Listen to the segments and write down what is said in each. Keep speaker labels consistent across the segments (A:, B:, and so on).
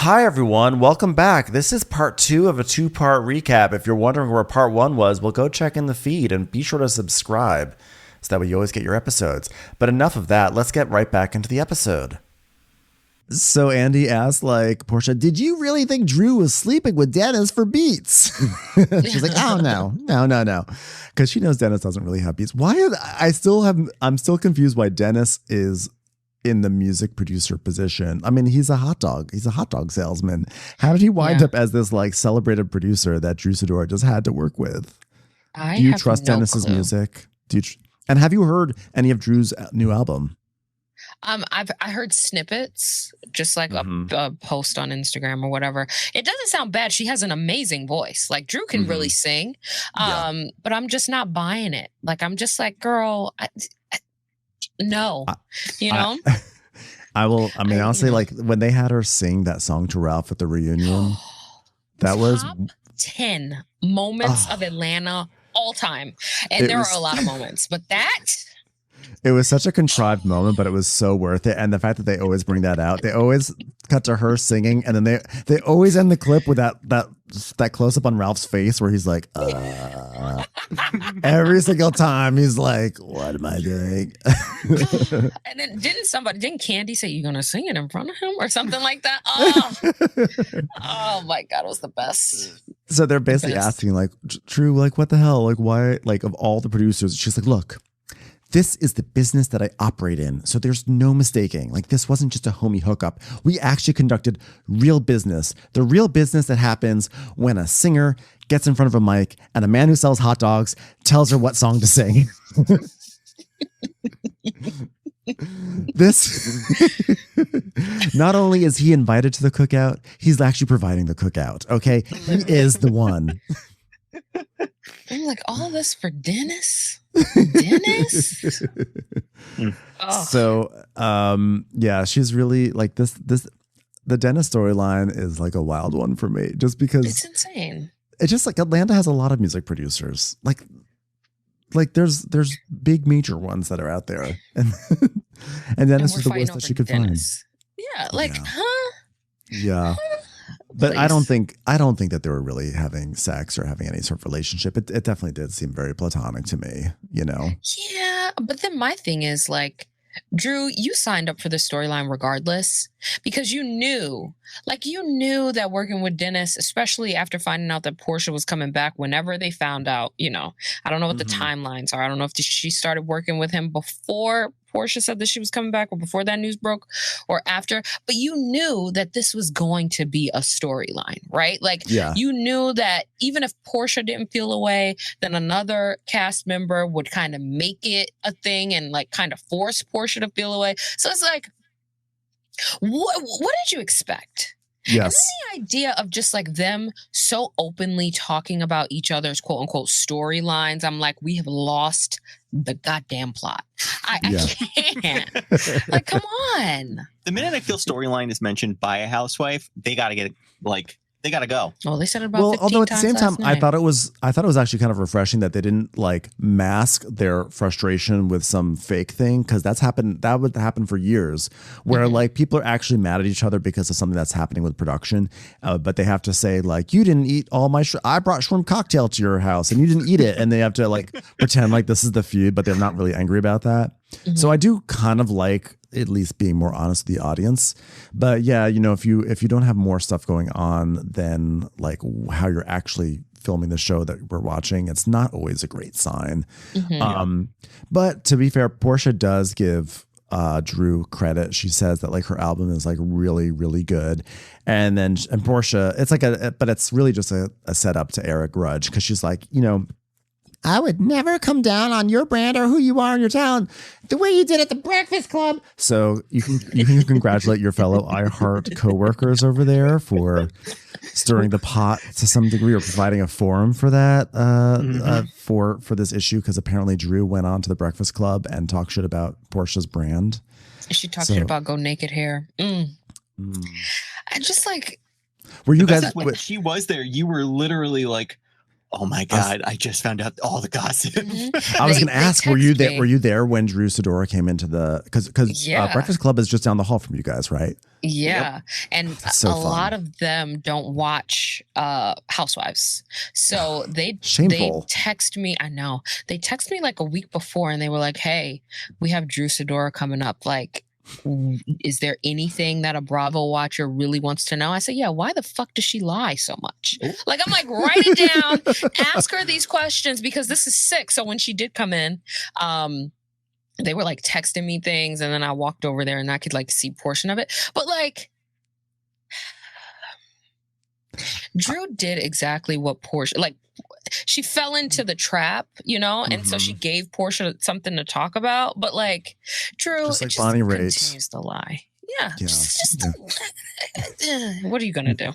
A: Hi, everyone. Welcome back. This is part two of a two-part recap. If you're wondering where part one was, well, go check in the feed and be sure to subscribe so that way you always get your episodes. But enough of that. Let's get right back into the episode.
B: So Andy asked, like, Porsha, did you really think Drew was sleeping with Dennis for beats? She's like, oh, no. Because she knows Dennis doesn't really have beats. I'm still confused why Dennis is in the music producer position. I mean, he's a hot dog. He's a hot dog salesman. How did he wind up as this like celebrated producer that Drew Sidora just had to work with? Do you trust Dennis's music? And have you heard any of Drew's new album?
C: I heard snippets, just like a post on Instagram or whatever. It doesn't sound bad. She has an amazing voice. Like Drew can really sing, but I'm just not buying it. Like I'm just like, girl, no, you know.
B: I'll say like when they had her sing that song to Ralph at the reunion, that was
C: top 10 moments of Atlanta all time, and there are a lot of moments, but that.
B: It was such a contrived moment, but it was so worth it. And the fact that they always bring that out, they always cut to her singing, and then they always end the clip with that close up on Ralph's face where he's like, every single time he's like, what am I doing?
C: And then didn't Candy say you're gonna sing it in front of him or something like that? Oh my God, it was the best.
B: So they're basically asking like, Drew, like what the hell? Like why, like of all the producers, she's like, look, this is the business that I operate in. So there's no mistaking. Like this wasn't just a homie hookup. We actually conducted real business. The real business that happens when a singer gets in front of a mic and a man who sells hot dogs tells her what song to sing. This not only is he invited to the cookout, he's actually providing the cookout. Okay. He is the one.
C: I'm like, all this for Dennis? Dennis?
B: So yeah, she's really like this the Dennis storyline is like a wild one for me, just because
C: it's insane.
B: It's just like Atlanta has a lot of music producers. Like there's big major ones that are out there. And Dennis is the worst that she could Dennis.
C: Find. Yeah, huh?
B: Yeah. But I don't think that they were really having sex or having any sort of relationship. It definitely did seem very platonic to me, you know?
C: Yeah, but then my thing is like, Drew, you signed up for this storyline regardless because you knew that working with Dennis, especially after finding out that Porsha was coming back, whenever they found out, you know, I don't know what the timelines are. I don't know if she started working with him before Porsha said that she was coming back or before that news broke or after, but you knew that this was going to be a storyline, right? Like you knew that even if Porsha didn't feel away, then another cast member would kind of make it a thing and like kind of force Porsha to feel away. So it's like, what did you expect?
B: Yes.
C: And then the idea of just like them so openly talking about each other's quote unquote storylines, I'm like, we have lost the goddamn plot. I can't. Like, come on.
D: The minute I feel storyline is mentioned by a housewife, they got to get like, they got to go.
C: Well, they said it about 15
B: although at the same time,
C: night.
B: I thought it was actually kind of refreshing that they didn't like mask their frustration with some fake thing, because that would happen for years, where like people are actually mad at each other because of something that's happening with production, but they have to say like, you didn't eat all my I brought shrimp cocktail to your house and you didn't eat it, and they have to like pretend like this is the feud, but they're not really angry about that. So I do kind of like at least being more honest with the audience. But yeah, you know, if you don't have more stuff going on than like how you're actually filming the show that we're watching, it's not always a great sign. But to be fair, Porsha does give Drew credit. She says that like her album is like really, really good. And Porsha, it's like but it's really just a setup to air a grudge, because she's like, you know, I would never come down on your brand or who you are in your town the way you did at the Breakfast Club. So you can congratulate your fellow iHeart coworkers over there for stirring the pot to some degree, or providing a forum for that for this issue, because apparently Drew went on to the Breakfast Club and talked shit about Porsha's brand.
C: She talked shit about Go Naked Hair. I just like.
B: Were you guys
D: when she was there? You were literally like, Oh my God! I just found out all the gossip.
B: I was going to ask, were you there?
C: me.
B: Were you there when Drew Sidora came into the? Because
C: Yeah.
B: Breakfast Club is just down the hall from you guys, right?
C: Yeah. And
B: so
C: a
B: fun.
C: lot of them don't watch Housewives. So they
B: Shameful.
C: text me. I know. They text me like a week before and they were like, hey, we have Drew Sidora coming up. Like, is there anything that a Bravo watcher really wants to know? I said, yeah, why the fuck does she lie so much? Like, I'm like, write it down, ask her these questions because this is sick. So when she did come in, they were like texting me things and then I walked over there and I could like see portion of it. But like, Drew did exactly what Porsha, like, she fell into the trap, you know, and so she gave Porsha something to talk about. But like, Drew,
B: just like
C: it just
B: Bonnie Raitt
C: continues to lie. Yeah. What are you gonna do?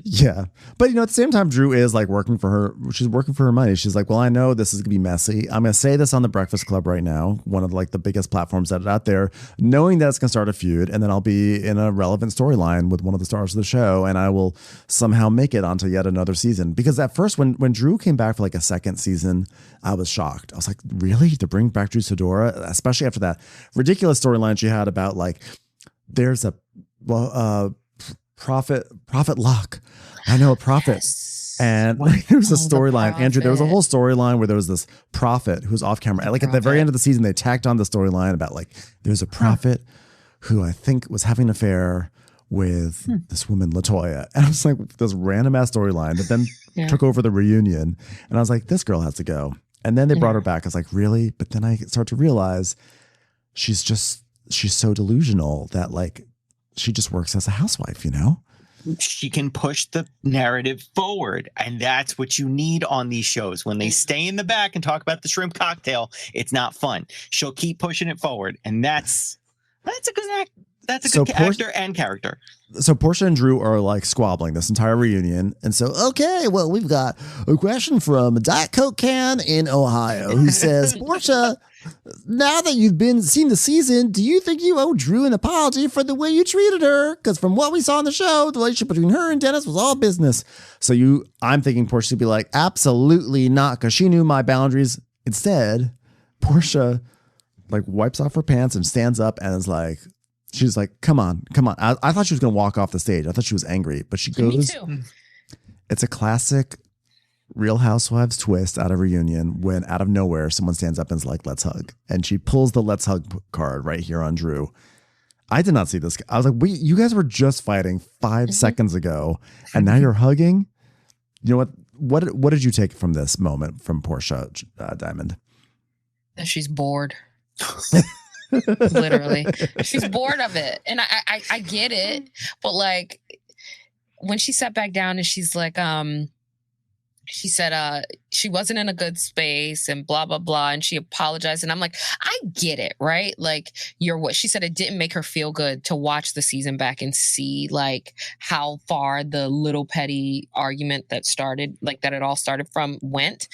B: Yeah, but you know, at the same time, Drew is like working for her. She's working for her money. She's like, well, I know this is gonna be messy. I'm gonna say this on the Breakfast Club right now, one of like the biggest platforms that are out there, knowing that it's gonna start a feud, and then I'll be in a relevant storyline with one of the stars of the show, and I will somehow make it onto yet another season. Because at first, when Drew came back for like a second season, I was shocked. I was like, really, to bring back Drew Sidora, especially after that ridiculous storyline she had about like, there's a Prophet Luck. I know a prophet.
C: Yes.
B: And like, there was a
C: the
B: storyline, Andrew. There was a
C: prophet.
B: whole storyline where there was this prophet who's off camera. Like at the very end of the season, they tacked on the storyline about like there's a prophet who I think was having an affair with this woman, Latoya. And I was like, this random ass storyline that then took over the reunion. And I was like, this girl has to go. And then they brought her back. I was like, really? But then I start to realize she's so delusional that like she just works as a housewife, you know?
D: She can push the narrative forward, and that's what you need on these shows. When they stay in the back and talk about the shrimp cocktail, it's not fun. She'll keep pushing it forward, and that's a good act. That's a good actor and character.
B: So Porsha and Drew are like squabbling this entire reunion. And so, okay, well, we've got a question from a Diet Coke can in Ohio who says, Porsha, now that you've seen the season, do you think you owe Drew an apology for the way you treated her? Because from what we saw on the show, the relationship between her and Dennis was all business. So I'm thinking Porsha would be like, absolutely not, because she knew my boundaries. Instead, Porsha like wipes off her pants and stands up and is like, she's like, come on. I thought she was going to walk off the stage. I thought she was angry, but she goes.
C: Me too.
B: It's a classic Real Housewives twist out of reunion when out of nowhere someone stands up and is like, let's hug. And she pulls the let's hug card right here on Drew. I did not see this. I was like, wait, you guys were just fighting 5 seconds ago and now you're hugging? You know what? What did you take from this moment from Porsha Diamond?
C: That she's bored. Literally, she's bored of it, and I get it, but like when she sat back down and she's like, she said she wasn't in a good space and blah blah blah, and she apologized, and I'm like, I get it, right? Like she said, it didn't make her feel good to watch the season back and see like how far the little petty argument that it all started from went.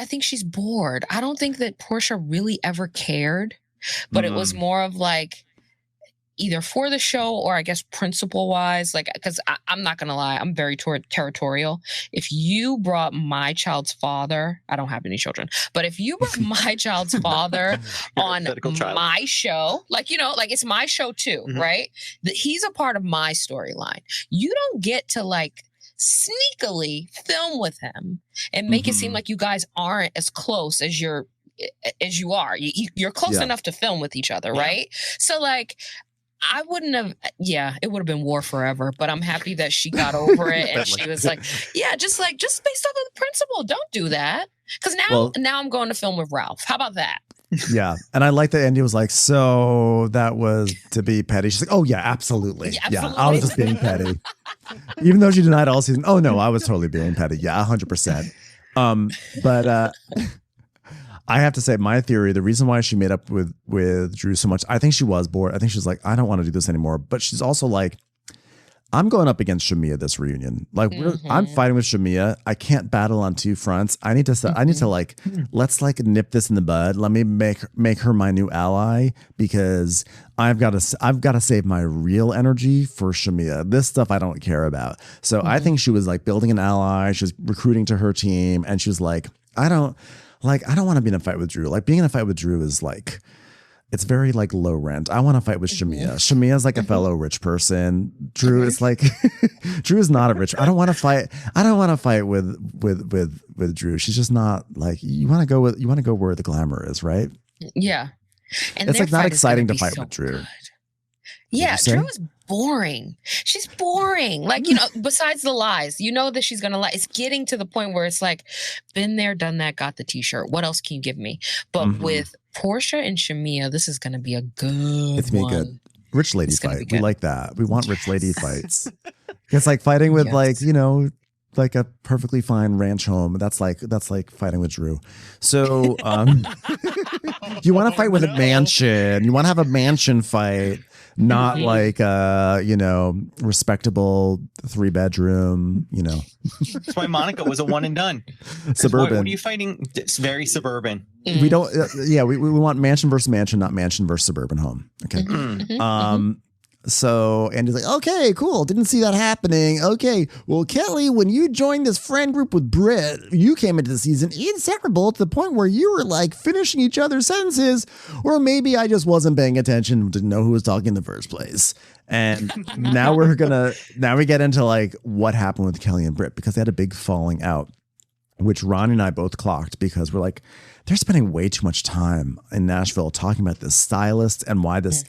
C: I think she's bored. I don't think that Porsha really ever cared, but it was more of like either for the show or I guess principle wise, like, because I'm not going to lie, I'm very territorial. If you brought my child's father, I don't have any children, but if you brought my child's father on my show, like, you know, like it's my show too, right? That he's a part of my storyline. You don't get to like sneakily film with him and make it seem like you guys aren't as close as you are. You're close enough to film with each other, right? So like, I wouldn't have, it would have been war forever, but I'm happy that she got over it and she was like, just based off of the principle, don't do that. Because now I'm going to film with Ralph. How about that?
B: Yeah. And I like that Andy was like, so that was to be petty. She's like, oh yeah, absolutely. Yeah, I was just being petty. Even though she denied all season. Oh no, I was totally being petty. Yeah, 100%. But I have to say my theory, the reason why she made up with Drew so much, I think she was bored. I think she's like, I don't want to do this anymore. But she's also like, I'm going up against Shamia this reunion. Like I'm fighting with Shamia. I can't battle on two fronts. I need to like, let's like nip this in the bud. Let me make her my new ally because I've got to save my real energy for Shamia. This stuff I don't care about. So I think she was like building an ally. She was recruiting to her team, and she was like, I don't want to be in a fight with Drew. Like being in a fight with Drew is like, it's very like low rent. I want to fight with Shamia. Shamia is like a fellow rich person. Drew is like, Drew is not a rich. I don't want to fight. I don't want to fight with Drew. She's just not like, you want to go where the glamour is, right?
C: Yeah. And
B: it's like not exciting to fight with Drew.
C: Good. Yeah, Drew is boring. She's boring. Like, besides the lies, that she's going to lie. It's getting to the point where it's like, been there, done that, got the t-shirt. What else can you give me? But with Porsha and Shamia, this is going to be a good
B: It's going to be a good rich lady fight. We like that. We want rich lady fights. It's like fighting with like a perfectly fine ranch home. That's like fighting with Drew. So you want to fight with a mansion. You want to have a mansion fight. Not like respectable 3-bedroom,
D: That's why Monica was a one and done.
B: Suburban.
D: What are you fighting? It's very suburban.
B: We don't. We want mansion versus mansion, not mansion versus suburban home. Okay. So Andy's like, okay, cool. Didn't see that happening. Okay. Well, Kelli, when you joined this friend group with Britt, you came into the season inseparable to the point where you were like finishing each other's sentences, or maybe I just wasn't paying attention, didn't know who was talking in the first place. And now we get into like what happened with Kelli and Britt, because they had a big falling out, which Ron and I both clocked, because we're like, they're spending way too much time in Nashville talking about this stylist and why this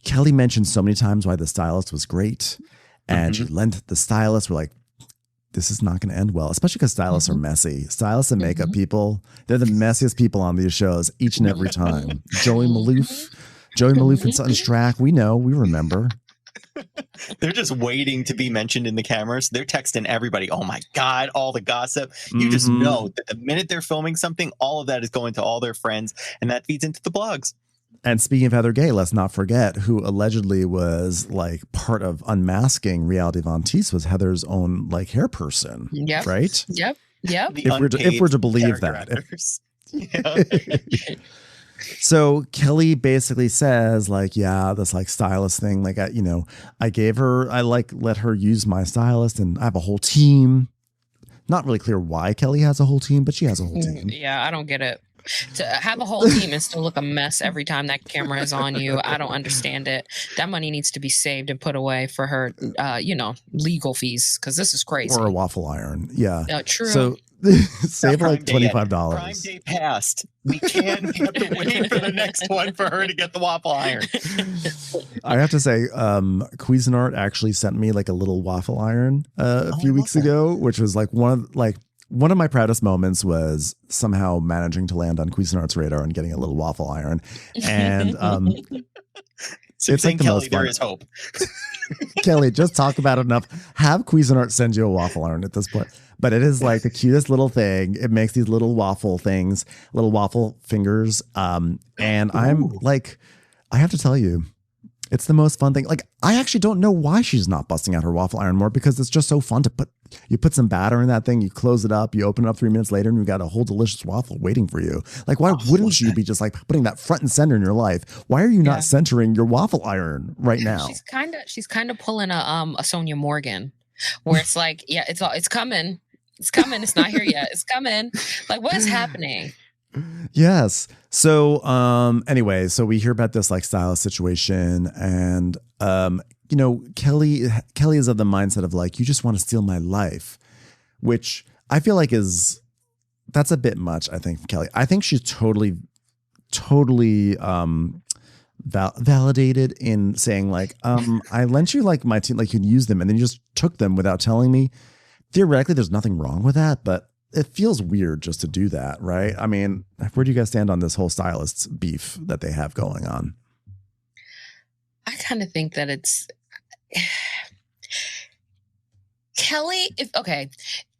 B: Kelli mentioned so many times why the stylist was great, and she lent the stylist. We're like, this is not going to end well, especially because stylists are messy. Stylists and makeup people, they're the messiest people on these shows each and every time. Joey Maloof and Sutton Strack, we remember.
D: They're just waiting to be mentioned in the cameras. They're texting everybody. Oh my God, all the gossip. You just know that the minute they're filming something, all of that is going to all their friends, and that feeds into the blogs.
B: And speaking of Heather Gay, let's not forget who allegedly was like part of unmasking Reality Von Teese was Heather's own like hair person.
C: Yep.
B: Right?
C: Yep.
B: If we're to believe that. So Kelli basically says like, yeah, this like stylist thing, like, I let her use my stylist, and I have a whole team. Not really clear why Kelli has a whole team, but she has a whole team.
C: Yeah, I don't get it. To have a whole team and still look a mess every time that camera is on you, I don't understand it. That money needs to be saved and put away for her, legal fees, because this is crazy.
B: Or a waffle iron. Yeah.
C: True.
B: So save like $25.
D: Prime day passed. We have to wait for the next one for her to get the waffle iron.
B: I have to say, Cuisinart actually sent me like a little waffle iron a few weeks ago, which was like one of my proudest moments was somehow managing to land on Cuisinart's radar and getting a little waffle iron. And
D: so it's like the Kelli, there is hope.
B: Kelli, just talk about it enough. Have Cuisinart send you a waffle iron at this point. But it is like the cutest little thing. It makes these little waffle things, little waffle fingers. And I'm like, I have to tell you, it's the most fun thing. Like, I actually don't know why she's not busting out her waffle iron more, because it's just so fun to put some batter in that thing, you close it up, you open it up 3 minutes later, and you got a whole delicious waffle waiting for you. Like, why wouldn't you be just like putting that front and center in your life? Why are you not centering your waffle iron right now?
C: She's kind of pulling a Sonia Morgan, where it's like, yeah, it's coming. It's coming. It's not here yet. It's coming. Like, what is happening?
B: Yes. So anyway, so we hear about this like stylist situation, and Kelli is of the mindset of like, you just want to steal my life, which I feel like that's a bit much, I think, from Kelli. I think she's totally validated in saying like, I lent you like my team, like you'd use them, and then you just took them without telling me. Theoretically, there's nothing wrong with that, but it feels weird just to do that, right? I mean, where do you guys stand on this whole stylists beef that they have going on?
C: I kind of think that it's Kelli.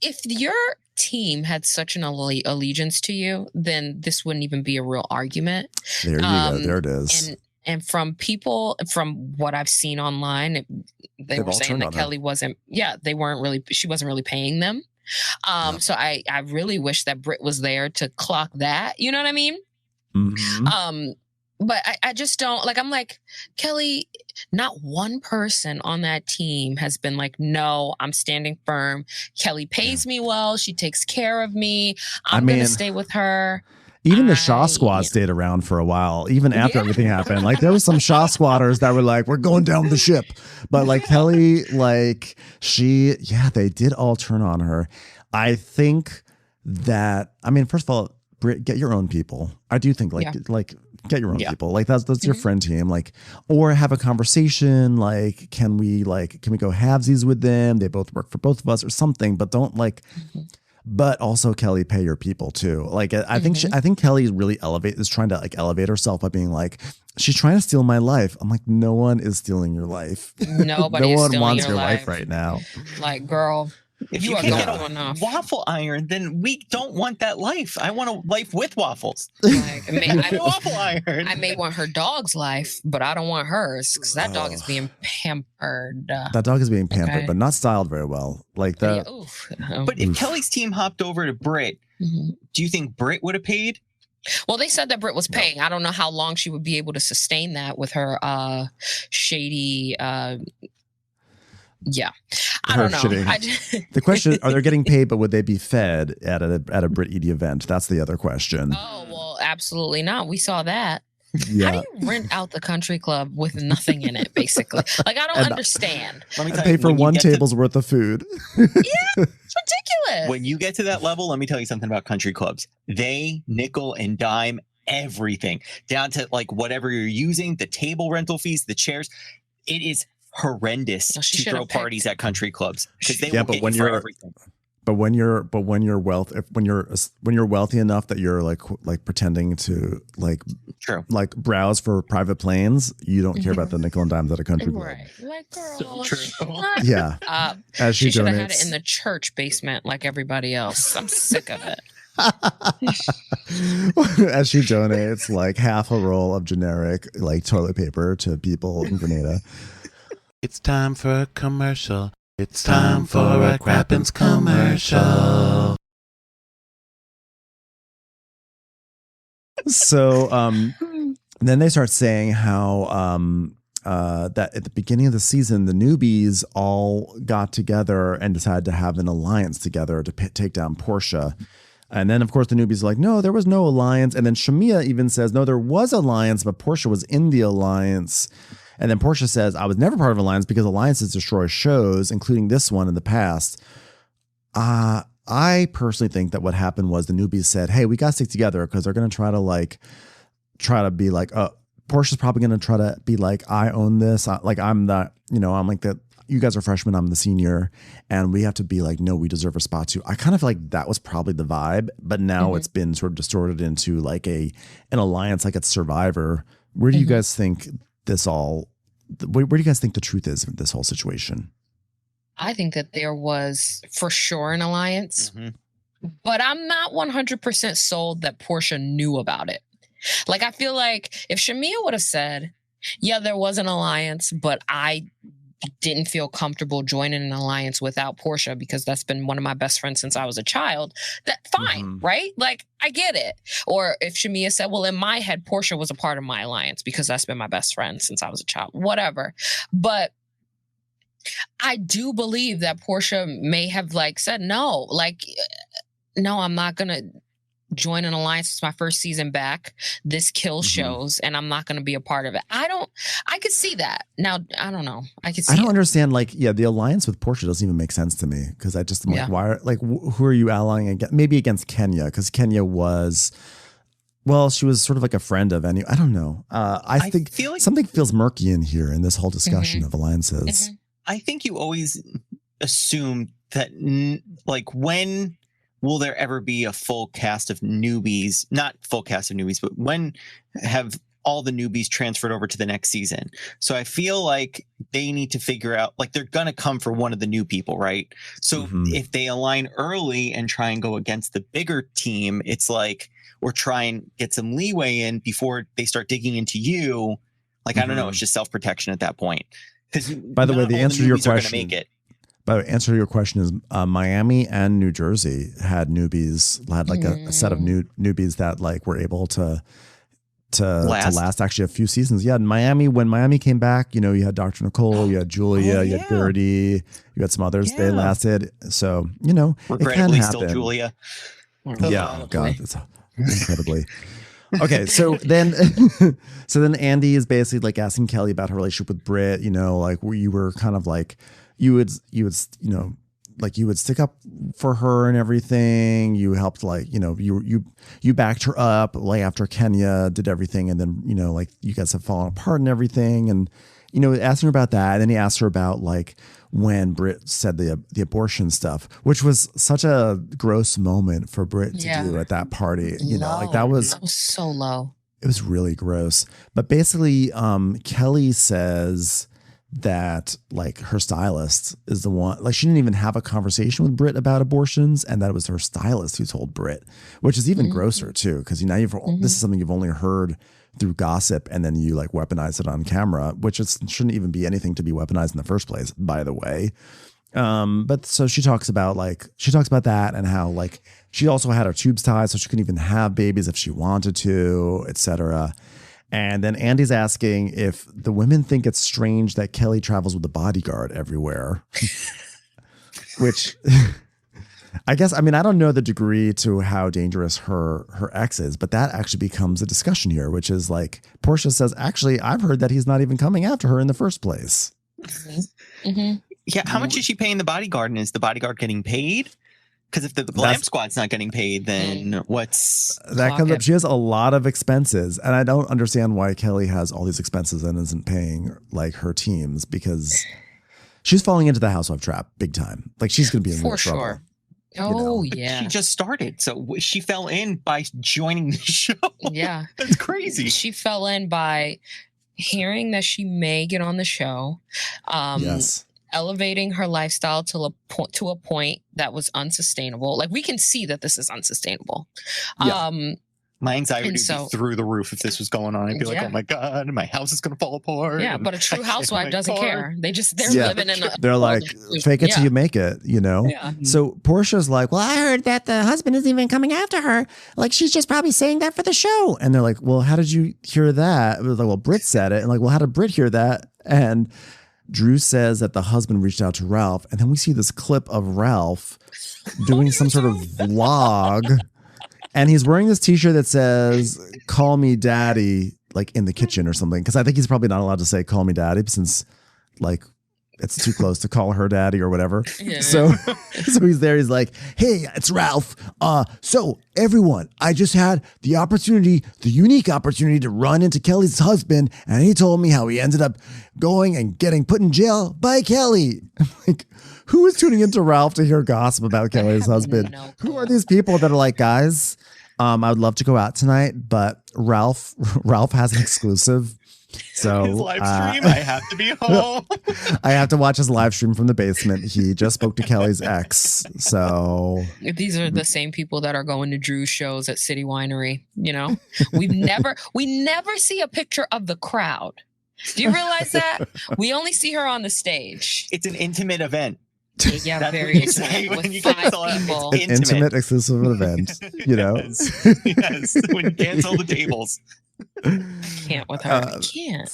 C: If your team had such an allegiance to you, then this wouldn't even be a real argument.
B: There you go. There it is.
C: And from what I've seen online, they were saying that Kelli she wasn't really paying them. So I really wish that Britt was there to clock that. You know what I mean?
B: Mm-hmm.
C: But I just don't like, I'm like, Kelli, not one person on that team has been like, no, I'm standing firm. Kelli pays me well. She takes care of me. I'm going to stay with her.
B: Even the Shaw Squad stayed around for a while, even after everything happened. Like there was some Shaw Squatters that were like, we're going down the ship. But like Kelli, like they did all turn on her. I think that, I mean, first of all, Britt, get your own people. I do think get your own people. Like that's your friend team. Like, or have a conversation. Like, can we go halvesies with them? They both work for both of us or something, but don't like, but also Kelli, pay your people too. Like, I think Kelli is really trying to like elevate herself by being like, she's trying to steal my life. I'm like, no one is stealing your life.
C: Nobody
B: no one wants your life right now.
C: Like, girl,
D: if you can't get a waffle iron, then we don't want that life. I want a life with waffles.
C: Like,
D: waffle iron.
C: I may want her dog's life, but I don't want hers because that dog is being pampered.
B: That dog is being pampered, but not styled very well. Like that.
D: But if Kelli's team hopped over to Britt, do you think Britt would have paid?
C: Well, they said that Britt was paying. I don't know how long she would be able to sustain that with her shady. I don't know.
B: The question: are they getting paid, but would they be fed at a Brit Eady event? That's the other question.
C: Oh well, absolutely not. We saw that.
B: Yeah.
C: How do you rent out the country club with nothing in it? Basically, like I don't understand.
B: Let me pay for one table's worth of food.
C: Yeah, it's ridiculous.
D: When you get to that level, let me tell you something about country clubs. They nickel and dime everything down to like whatever you're using, the table rental fees, the chairs. It is horrendous to throw parties at country clubs because they will get you for everything.
B: But when you're wealthy enough that you're like pretending to like browse for private planes, you don't care about the nickel and dimes at a country club.
C: Right. Like, girl, so true.
B: Yeah. As she
C: should have had it in the church basement like everybody else. I'm sick of it.
B: As she donates like half a roll of generic like toilet paper to people in Grenada.
E: It's time for a commercial. It's time for a Crappens commercial.
B: So then they start saying how that at the beginning of the season, the newbies all got together and decided to have an alliance together to take down Porsha. And then, of course, the newbies are like, no, there was no alliance. And then Shamia even says, no, there was alliance, but Porsha was in the alliance. And then Porsha says, I was never part of alliance because alliances destroy shows, including this one in the past. I personally think that what happened was the newbies said, hey, we got to stick together because they're going to try to be like, Portia's probably going to try to be like, I own this. I'm like that. You guys are freshmen. I'm the senior. And we have to be like, no, we deserve a spot too. I kind of feel like that was probably the vibe. But now it's been sort of distorted into like an alliance, like it's Survivor. Where do you guys think where do you guys think the truth is of this whole situation?
C: I think that there was for sure an alliance, but I'm not 100% sold that Porsha knew about it. Like, I feel like if Shamia would have said, yeah, there was an alliance, but I didn't feel comfortable joining an alliance without Porsha because that's been one of my best friends since I was a child. That fine, right? Like, I get it. Or if Shamia said, well, in my head, Porsha was a part of my alliance because that's been my best friend since I was a child, whatever. But I do believe that Porsha may have said, no, I'm not going to join an alliance. It's my first season back. This kills shows and I'm not going to be a part of it. I could see that. Now, I don't know. I don't
B: understand. The alliance with Porsha doesn't even make sense to me because I just am why who are you allying against? Maybe against Kenya because Kenya was, she was sort of like a friend of any, I don't know. I think feel like something feels murky in here in this whole discussion of alliances.
D: I think you always assume that when will there ever be a full cast of newbies? Not full cast of newbies, but when have all the newbies transferred over to the next season? So I feel like they need to figure out, they're going to come for one of the new people, right? So if they align early and try and go against the bigger team, it's or try and get some leeway in before they start digging into you. Like, I don't know. It's just self-protection at that point. Because
B: by the way, the answer to your question,
D: make it.
B: By the way, answer to your question is Miami and New Jersey had newbies, had like a set of newbies that like were able to last actually a few seasons. Yeah, in Miami, when Miami came back, you know, you had Dr. Nicole, you had Julia, you had Gertie, you had some others. They lasted. So, you know, it can happen.
D: Still Julia.
B: Yeah, oh God, it's incredibly. Okay, so then Andy is basically like asking Kelli about her relationship with Britt, you know, like where you were kind of like you would you know, like you would stick up for her and everything. You helped, like, you know, you backed her up like after Kenya did everything, and then, you know, like you guys have fallen apart and everything, and, you know, asking her about that. And then he asked her about like when Britt said the abortion stuff, which was such a gross moment for Britt to do at that party. You know, like that was
C: so low.
B: It was really gross. But basically, Kelli says that like her stylist is the one, like she didn't even have a conversation with Britt about abortions, and that it was her stylist who told Britt, which is even grosser too, because now this is something you've only heard through gossip, and then you like weaponize it on camera, which shouldn't even be anything to be weaponized in the first place, by the way. But so she talks about that, and how like she also had her tubes tied so she couldn't even have babies if she wanted to, etc. And then Andy's asking if the women think it's strange that Kelli travels with a bodyguard everywhere, which I guess, I mean, I don't know the degree to how dangerous her ex is, but that actually becomes a discussion here, which is like Porsha says, actually, I've heard that he's not even coming after her in the first place.
D: Yeah. How much is she paying the bodyguard? And is the bodyguard getting paid? Because if the glam squad's not getting paid, then what's
B: that comes up? She has a lot of expenses, and I don't understand why Kelli has all these expenses and isn't paying like her teams, because she's falling into the housewife trap big time. Like she's going to be in real trouble.
C: Oh, yeah.
D: She just started. So she fell in by joining the show.
C: Yeah.
D: That's crazy.
C: She fell in by hearing that she may get on the show. Yes. Elevating her lifestyle to a point that was unsustainable. Like, we can see that this is unsustainable.
B: Yeah.
D: My anxiety would be through the roof if this was going on. I'd be like, oh my God, my house is going to fall apart.
C: Yeah, but a true housewife doesn't care. They're living in a...
B: They're like, fake it till you make it, you know? Yeah. So Portia's like, well, I heard that the husband isn't even coming after her. Like, she's just probably saying that for the show. And they're like, well, how did you hear that? It was like, well, Britt said it. And like, well, how did Britt hear that? And Drew says that the husband reached out to Ralph. And then we see this clip of Ralph doing some sort of vlog. And he's wearing this t-shirt that says, call me daddy, like in the kitchen or something. Because I think he's probably not allowed to say call me daddy, since like it's too close to call her daddy or whatever. Yeah. So he's there. He's like, hey, it's Ralph. So everyone, I just had the unique opportunity to run into Kelly's husband. And he told me how he ended up going and getting put in jail by Kelly. Like, who is tuning into Ralph to hear gossip about Kelly's husband? Who are these people that are like, guys, I would love to go out tonight, but Ralph has an exclusive. So
D: his live stream, I have to be home.
B: I have to watch his live stream from the basement. He just spoke to Kelly's ex. So
C: these are the same people that are going to Drew's shows at City Winery. You know, we never see a picture of the crowd. Do you realize that? We only see her on the stage.
D: It's an intimate event.
C: Yeah, that's very intimate. With
D: you
C: 5 people.
B: An intimate exclusive event, you know?
D: Yes. When you cancel the tables.
C: Can't with her. I can't.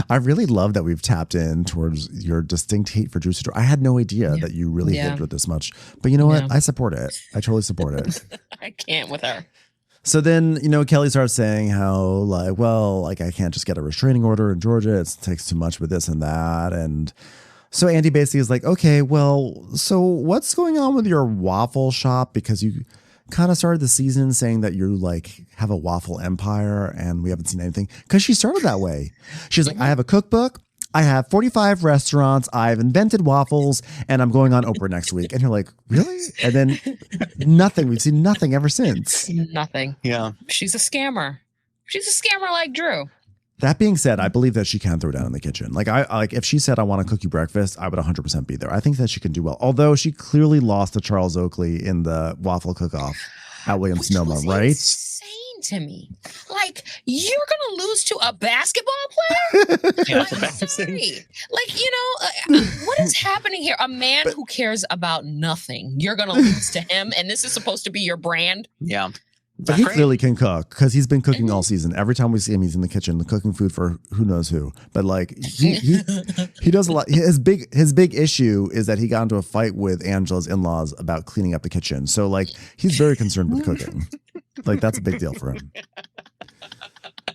B: I really love that we've tapped in towards your distinct hate for Drew Sidor. I had no idea that you really hated it this much. But you know what? I support it. I totally support it.
C: I can't with her.
B: So then, you know, Kelly starts saying how, like, well, like, I can't just get a restraining order in Georgia. It takes too much with this and that. And so Andy basically is like, okay, well, so what's going on with your waffle shop? Because you kind of started the season saying that you like have a waffle empire and we haven't seen anything, because she started that way. She's like, I have a cookbook. I have 45 restaurants. I've invented waffles and I'm going on Oprah next week. And you're like, really? And then nothing. We've seen nothing ever since.
C: Nothing.
D: Yeah.
C: She's a scammer. She's a scammer like Drew.
B: That being said, I believe that she can throw down in the kitchen. Like, I like if she said, I want to cook you breakfast, I would 100% be there. I think that she can do well. Although she clearly lost to Charles Oakley in the waffle cook-off at Williams-Sonoma, right?
C: Insane to me. Like, you're gonna lose to a basketball player?
D: Yeah,
C: Like, sorry. Like, what is happening here? A man who cares about nothing. You're gonna lose to him, and this is supposed to be your brand.
D: Yeah.
B: But he clearly can cook because he's been cooking all season. Every time we see him, he's in the kitchen cooking food for who knows who. But like he does a lot. His big issue is that he got into a fight with Angela's in-laws about cleaning up the kitchen. So like he's very concerned with cooking. Like that's a big deal for him.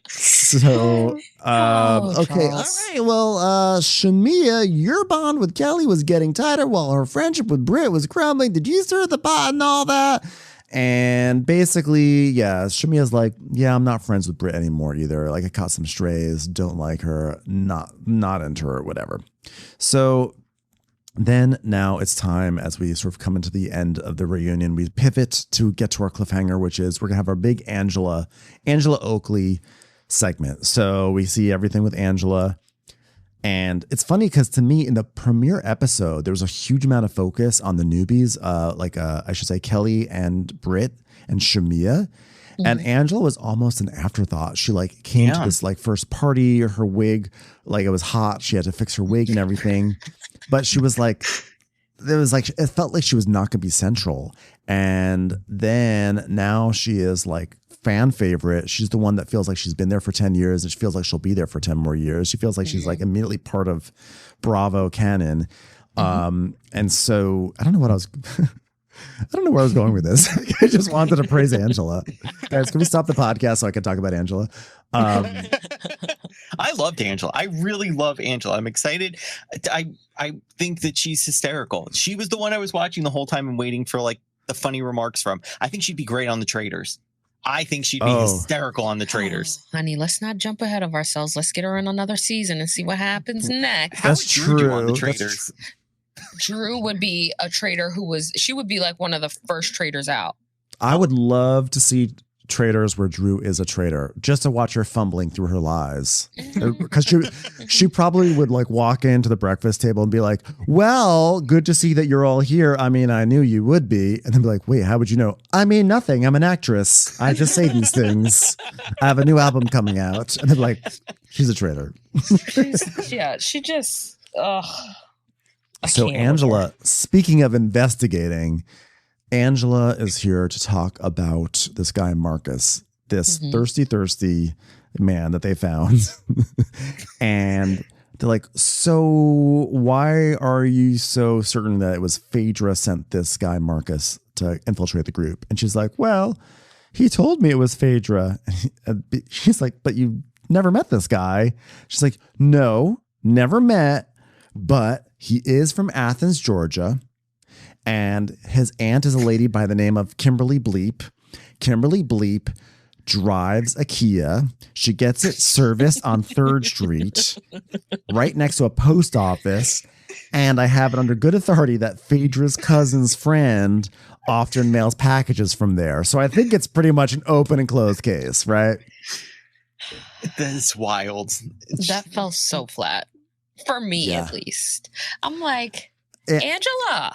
B: So okay, all right. Well, Shamia, your bond with Kelli was getting tighter while her friendship with Britt was crumbling. Did you stir the pot and all that? And basically, yeah, Shamia's like, yeah, I'm not friends with Britt anymore either. Like I caught some strays, don't like her, not into her, whatever. So then now it's time as we sort of come into the end of the reunion, we pivot to get to our cliffhanger, which is we're gonna have our big Angela Oakley segment. So we see everything with Angela. And it's funny because to me in the premiere episode, there was a huge amount of focus on the newbies, I should say Kelli and Britt and Shamia. Mm-hmm. And Angela was almost an afterthought. She like came to this like first party, her wig, like it was hot. She had to fix her wig and everything. But she was like, it felt like she was not going to be central. And then now she is like fan favorite. She's the one that feels like she's been there for 10 years and she feels like she'll be there for 10 more years. She feels like she's like immediately part of Bravo canon. And so I don't know where I was going with this. I just wanted to praise Angela. Guys, can we stop the podcast so I can talk about Angela?
D: I loved Angela. I really love Angela. I'm excited. I think that she's hysterical. She was the one I was watching the whole time and waiting for like the funny remarks from. I think she'd be great on The Traitors. I think she'd be hysterical on The Traitors.
C: Oh, honey, let's not jump ahead of ourselves. Let's get her in another season and see what happens next.
D: How would Drew do on The Traitors?
C: Drew would be a traitor she would be like one of the first traitors out.
B: I would love to see Traitors where Drew is a traitor, just to watch her fumbling through her lies. Because she probably would like walk into the breakfast table and be like, well, good to see that you're all here. I mean, I knew you would be. And then be like, wait, how would you know? I mean, nothing. I'm an actress. I just say these things. I have a new album coming out. And then be like, she's a traitor.
C: She just,
B: So Angela, speaking of investigating, Angela is here to talk about this guy, Marcus, this thirsty man that they found. And they're like, so why are you so certain that it was Phaedra sent this guy, Marcus, to infiltrate the group? And she's like, well, he told me it was Phaedra. She's like, but you never met this guy. She's like, no, never met, but he is from Athens, Georgia. And his aunt is a lady by the name of Kimberly Bleep. Kimberly Bleep drives a Kia. She gets it serviced on 3rd Street, right next to a post office. And I have it under good authority that Phaedra's cousin's friend often mails packages from there. So I think it's pretty much an open and closed case, right?
D: That is wild.
C: That fell so flat. For me, at least. I'm like, Angela.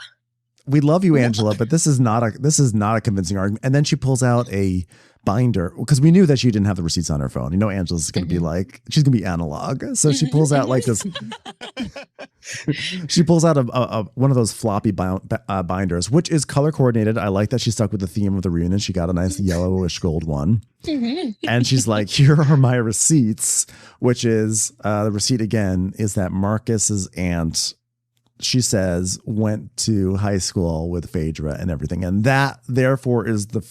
B: We love you, Angela, but this is not a convincing argument. And then she pulls out a binder because we knew that she didn't have the receipts on her phone. You know, Angela's going to be like, she's going to be analog. So she pulls out like this. She pulls out a one of those floppy binders, which is color coordinated. I like that she stuck with the theme of the reunion. She got a nice yellowish gold one. And she's like, here are my receipts, which is the receipt again is that Marcus's aunt, she says, went to high school with Phaedra and everything. And that, therefore, is the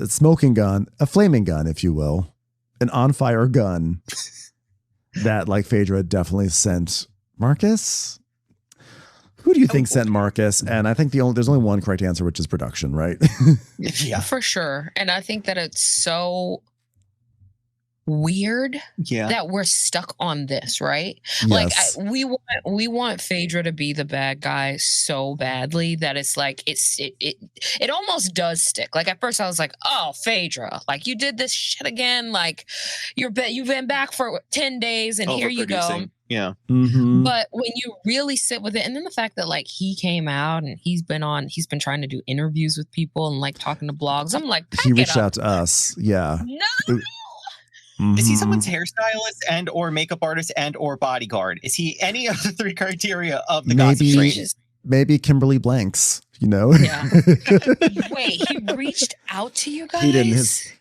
B: smoking gun, a flaming gun, if you will, an on-fire gun that, like, Phaedra definitely sent Marcus. Who do you think sent Marcus? And I think there's only one correct answer, which is production, right?
C: Yeah, for sure. And I think that it's so weird
D: Yeah.
C: that we're stuck on this, right?
B: Yes.
C: Like we want Phaedra to be the bad guy so badly that it's like it almost does stick. Like at first I was like, oh, Phaedra, like you did this shit again. Like you've been back for 10 days and here you go.
D: Overproducing. Yeah.
B: Mhm.
C: But when you really sit with it, and then the fact that like he came out and he's been trying to do interviews with people and like talking to blogs, I'm like,
B: He reached out to us. Yeah.
C: No.
D: Is he
B: Mhm.
D: someone's hairstylist and or makeup artist and or bodyguard? Is he any of the 3 criteria of the gossip train?
B: Maybe Kimberly Blanks, you know?
C: Yeah. Wait, he reached out to you guys?
B: He didn't.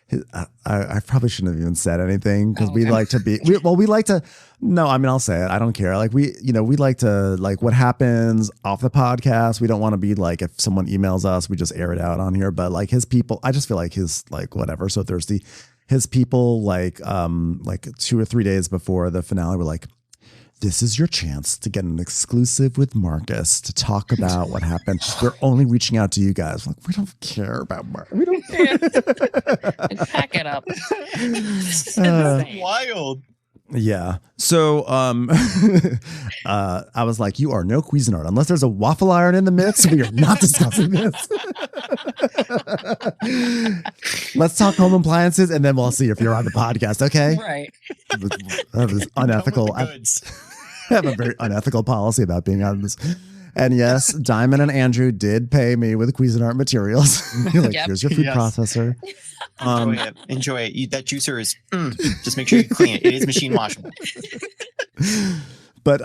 B: I probably shouldn't have even said anything because we
C: okay.
B: like to be. We like to. No, I mean I'll say it. I don't care. Like we like to like what happens off the podcast. We don't want to be like if someone emails us, we just air it out on here. But like his people, I just feel like his like whatever. So thirsty. His people like 2 or 3 days before the finale were like, this is your chance to get an exclusive with Marcus to talk about what happened. We're only reaching out to you guys. Like, we don't care about Marcus. We don't care.
C: Pack it up.
D: Wild.
B: Yeah. So I was like, you are no Cuisinart. Unless there's a waffle iron in the mix, we are not discussing this. Let's talk home appliances and then we'll see if you're on the podcast, okay?
C: Right.
B: That was unethical. I have a very unethical policy about being on this. And yes, Diamond and Andrew did pay me with Cuisinart materials. Like,
C: Yep.
B: here's your food
D: Yes.
B: processor.
D: Enjoy it. That juicer is just make sure you clean it. It is machine washable.
B: But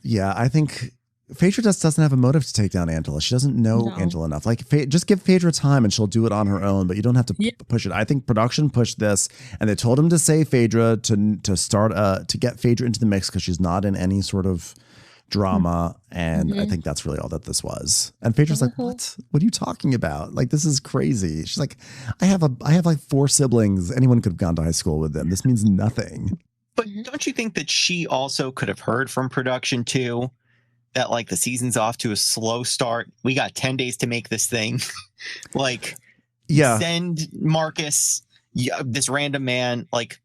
B: yeah, I think Phaedra just doesn't have a motive to take down Angela. She doesn't know Angela enough. Like, just give Phaedra time and she'll do it on her own, but you don't have to push it. I think production pushed this and they told him to say Phaedra to start to get Phaedra into the mix because she's not in any sort of drama. And I think that's really all that this was. And Phaedra's like, what are you talking about? Like, this is crazy. She's like, I have like 4 siblings. Anyone could have gone to high school with them. This means nothing.
D: But don't you think that she also could have heard from production too that like the season's off to a slow start? We got 10 days to make this thing. Like, send Marcus, this random man, like,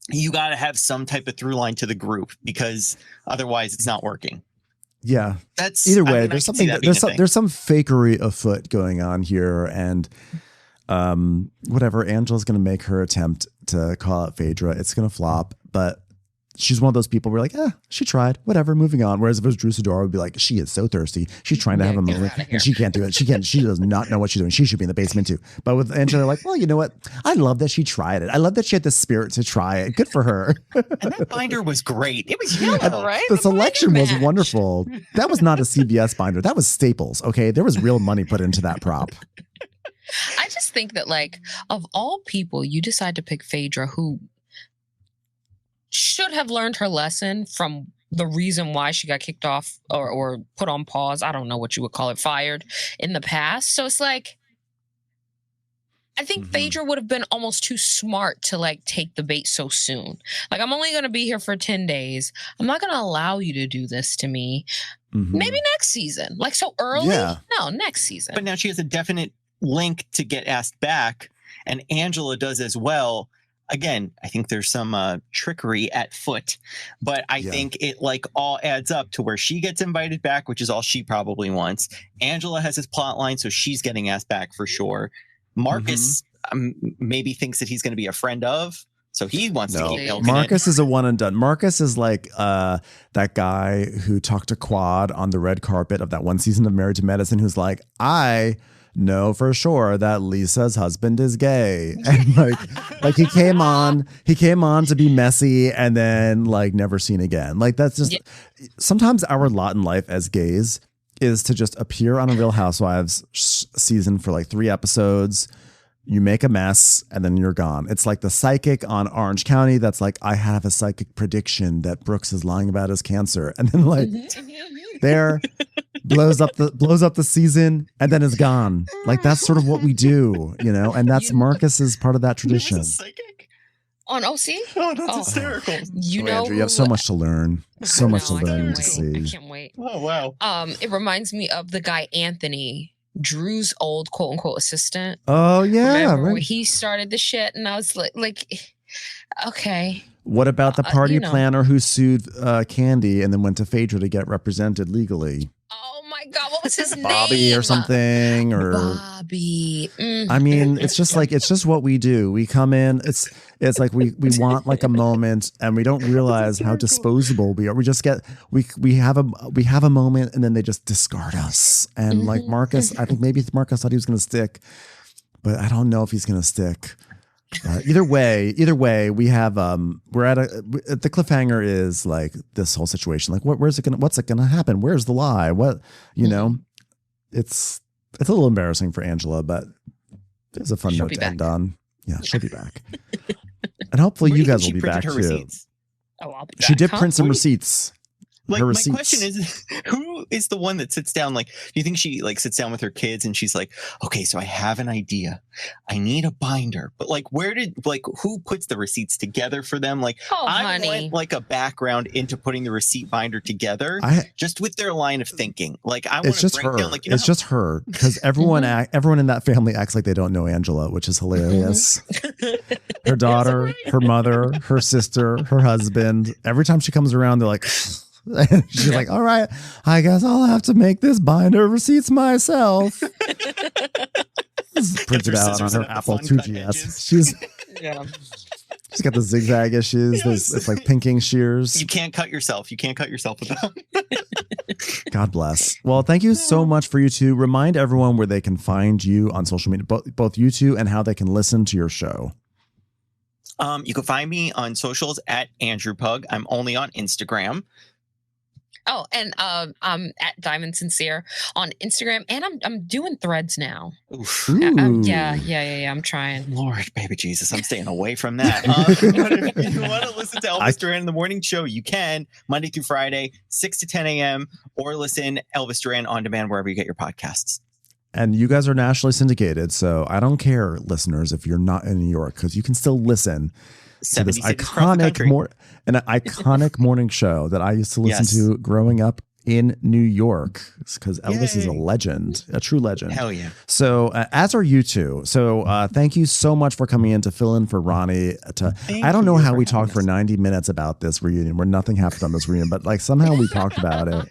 D: you got to have some type of through line to the group because otherwise it's not working.
B: Yeah.
D: That's
B: either way.
D: I mean,
B: there's something. There's some fakery afoot going on here, and whatever. Angela's going to make her attempt to call out Phaedra. It's going to flop, but she's one of those people where like, she tried. Whatever. Moving on. Whereas if it was Drew Sidora, would be like, she is so thirsty. She's trying to have a moment, and she can't do it. She can't. She does not know what she's doing. She should be in the basement too. But with Angela, like, well, you know what? I love that she tried it. I love that she had the spirit to try it. Good for her.
D: And that binder was great. It was yellow, right?
B: The selection was wonderful. That was not a CVS binder. That was Staples. Okay, there was real money put into that prop.
C: I just think that, like, of all people, you decide to pick Phaedra, who should have learned her lesson from the reason why she got kicked off or put on pause. I don't know what you would call it, fired in the past. So it's like, I think Phaedra would have been almost too smart to like take the bait so soon. Like, I'm only going to be here for 10 days. I'm not going to allow you to do this to me. Maybe next season. Like, so early?
B: Yeah.
C: No, next season.
D: But now she has a definite link to get asked back, and Angela does as well. Again, I think there's some trickery at foot, but I think it like all adds up to where she gets invited back, which is all she probably wants. Angela has his plot line, so she's getting asked back for sure. Marcus maybe thinks that he's going to be a friend of, so he wants to keep milking
B: Marcus is a one and done. Marcus is like that guy who talked to Quad on the red carpet of that one season of Married to Medicine, who's like, I know for sure that Lisa's husband is gay. And like he came on to be messy and then like never seen again. Like, that's just sometimes our lot in life as gays is to just appear on a Real Housewives season for like 3 episodes. You make a mess and then you're gone. It's like the psychic on Orange County that's like, I have a psychic prediction that Brooks is lying about his cancer, and then like there blows up the season and then is gone. Like, that's sort of what we do, you know, and that's Marcus is part of that tradition.
C: On OC?
D: Oh, that's hysterical.
C: You know,
B: Andrew, you have so much to learn. So much to learn to see.
C: I can't wait.
D: Oh, wow.
C: It reminds me of the guy Anthony, Drew's old quote unquote assistant.
B: Oh yeah,
C: Remember
B: right.
C: when he started the shit, and I was like Okay.
B: What about the party
C: you know.
B: planner who sued Candy and then went to Phaedra to get represented legally?
C: Oh my God, what was his name?
B: Bobby or something, or
C: Bobby.
B: I mean, it's just what we do. We come in, it's like we want like a moment, and we don't realize how disposable we are. We just we have a moment, and then they just discard us. And like Marcus, I think maybe Marcus thought he was going to stick, but I don't know if he's going to stick. Either way, we have we're at the cliffhanger is like this whole situation. Like, what's it gonna happen? Where's the lie? What, you know, it's a little embarrassing for Angela, but it's a fun note to end on. Yeah, she'll be back, and hopefully you guys will be back too.
C: Receipts? Oh, I'll be back.
B: She did print some receipts.
D: Like, my question is, who is the one that sits down? Like, do you think she like sits down with her kids and she's like, okay, so I have an idea. I need a binder, but like, who puts the receipts together for them? Like, I want like a background into putting the receipt binder together, just with their line of thinking. Like, I want to break down, like,
B: it's just her, because everyone in that family acts like they don't know Angela, which is hilarious. Her daughter, her mother, her sister, her husband. Every time she comes around, they're like. And she's like, all right, I guess I'll have to make this binder of receipts myself. This is printed out on her Apple IIgs. She's got the zigzag issues.
D: Yes.
B: It's like pinking shears.
D: You can't cut yourself. You can't cut yourself with them.
B: God bless. Well, thank you so much for you two. Remind everyone where they can find you on social media, both you two, and how they can listen to your show.
D: You can find me on socials at Andrew Pug. I'm only on Instagram.
C: Oh, and I'm at Diamond Sincere on Instagram, and I'm doing Threads now. Yeah. I'm trying.
D: Lord, baby Jesus, I'm staying away from that. But if you want to listen to Elvis Duran in the morning show, you can Monday through Friday, 6 to 10 a.m. or listen Elvis Duran on demand wherever you get your podcasts.
B: And you guys are nationally syndicated, so I don't care, listeners, if you're not in New York, because you can still listen to this iconic morning show that I used to listen to growing up in New York, because Elvis is a legend, a true legend.
D: Hell yeah.
B: So as are you two. So thank you so much for coming in to fill in for Ronnie. I don't know how we talked for 90 minutes about this reunion where nothing happened on this reunion, but like somehow we talked about it.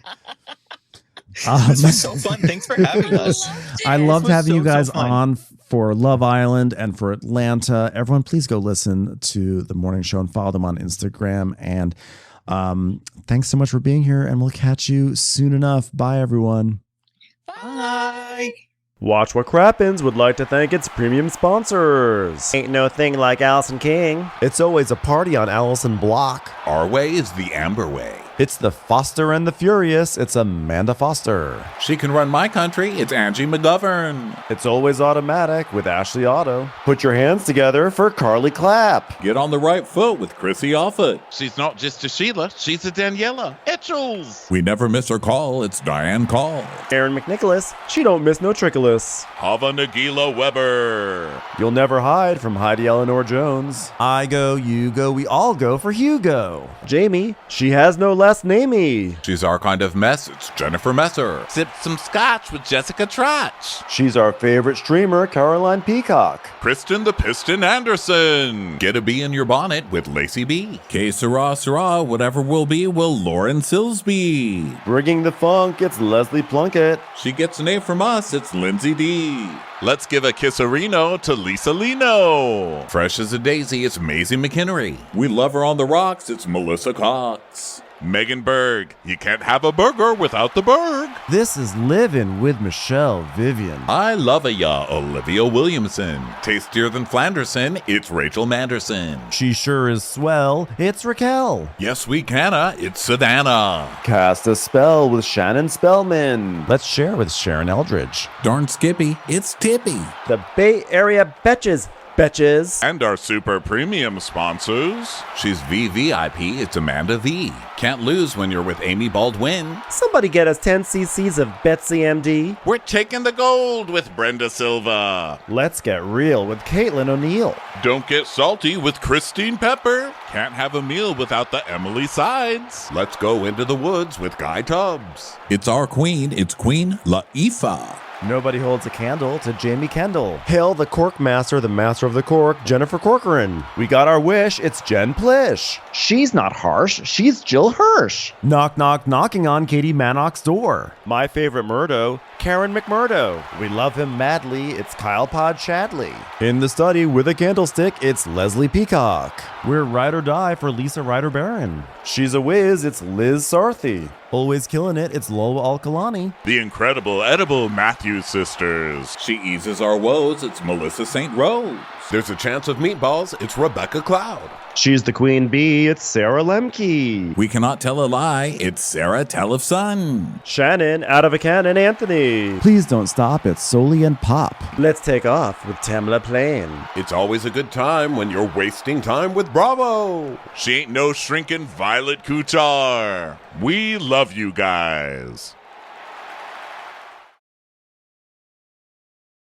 D: This was so fun. Thanks for having us.
B: I loved having you guys on for Love Island and for Atlanta. Everyone, please go listen to the morning show and follow them on Instagram. And thanks so much for being here, and we'll catch you soon enough. Bye, everyone.
D: Bye.
A: Watch What Crappens would like to thank its premium sponsors. Ain't no thing like Allison King. It's always a party on Allison Block.
E: Our way is the Amber way.
A: It's the Foster and the Furious. It's Amanda Foster.
E: She can run my country. It's Angie McGovern.
A: It's always automatic with Ashley Auto. Put your hands together for Carly Clapp.
E: Get on the right foot with Chrissy Offit.
F: She's not just a Sheila, she's a Daniela Etchels.
E: We never miss her call. It's Diane Call.
A: Aaron McNicholas. She don't miss no trickolas.
F: Hava Nagila Weber.
A: You'll never hide from Heidi Eleanor Jones. I go, you go, we all go for Hugo. Jamie. She has no last namey.
E: She's our kind of mess. It's Jennifer Messer.
F: Sipped some scotch with Jessica Trotch.
A: She's our favorite streamer, Caroline Peacock.
E: Kristen the Piston Anderson. Get a bee in your bonnet with Lacey B. Que sera, whatever will be, will Lauren Silsby.
A: Bringing the funk, it's Leslie Plunkett.
E: She gets an A from us, it's Lindsay D.
F: Let's give a kisserino to Lisa Lino.
E: Fresh as a daisy, it's Maisie McHenry. We love her on the rocks, it's Melissa Cox.
F: Megan Berg. You can't have a burger without the Berg.
A: This is Living with Michelle Vivian.
E: I love ya, Olivia Williamson. Tastier than Flanderson, it's Rachel Manderson.
A: She sure is swell, it's Raquel.
E: Yes, we canna, it's Savannah.
A: Cast a spell with Shannon Spellman. Let's share with Sharon Eldridge.
E: Darn Skippy, it's Tippy.
A: The Bay Area Betches. Betches.
F: And our super premium sponsors.
E: She's VVIP, it's Amanda V. Can't lose when you're with Amy Baldwin.
A: Somebody get us 10 cc's of Betsy MD.
F: We're taking the gold with Brenda Silva.
A: Let's get real with Caitlin O'Neill.
F: Don't get salty with Christine Pepper. Can't have a meal without the Emily Sides.
E: Let's go into the woods with Guy Tubbs. It's our queen, it's Queen Laifa.
A: Nobody holds a candle to Jamie Kendall.
G: Hail the cork master, the master of the cork, Jennifer Corcoran.
A: We got our wish, it's Jen Plish.
H: She's not harsh, she's Jill Hirsch.
A: Knock, knock, knocking on Katie Manock's door.
G: My favorite Murdo, Karen McMurdo.
A: We love him madly, it's Kyle Pod Shadley.
G: In the study with a candlestick, it's Leslie Peacock.
B: We're ride or die for Lisa Ryder Barron.
G: She's a whiz, it's Liz Sarthy.
B: Always killing it, it's Lola Alkalani.
F: The incredible edible Matthews sisters.
E: She eases our woes, it's Melissa St. Rose.
I: There's a chance of meatballs, it's Rebecca Cloud.
G: She's the queen bee, it's Sarah Lemke.
E: We cannot tell a lie, it's Sarah Telefson.
G: Shannon, out of a cannon, Anthony.
B: Please don't stop, it's Soli and Pop.
G: Let's take off with Tamla Plain.
I: It's always a good time when you're wasting time with Bravo.
F: She ain't no shrinking Violet Couture. We love you guys.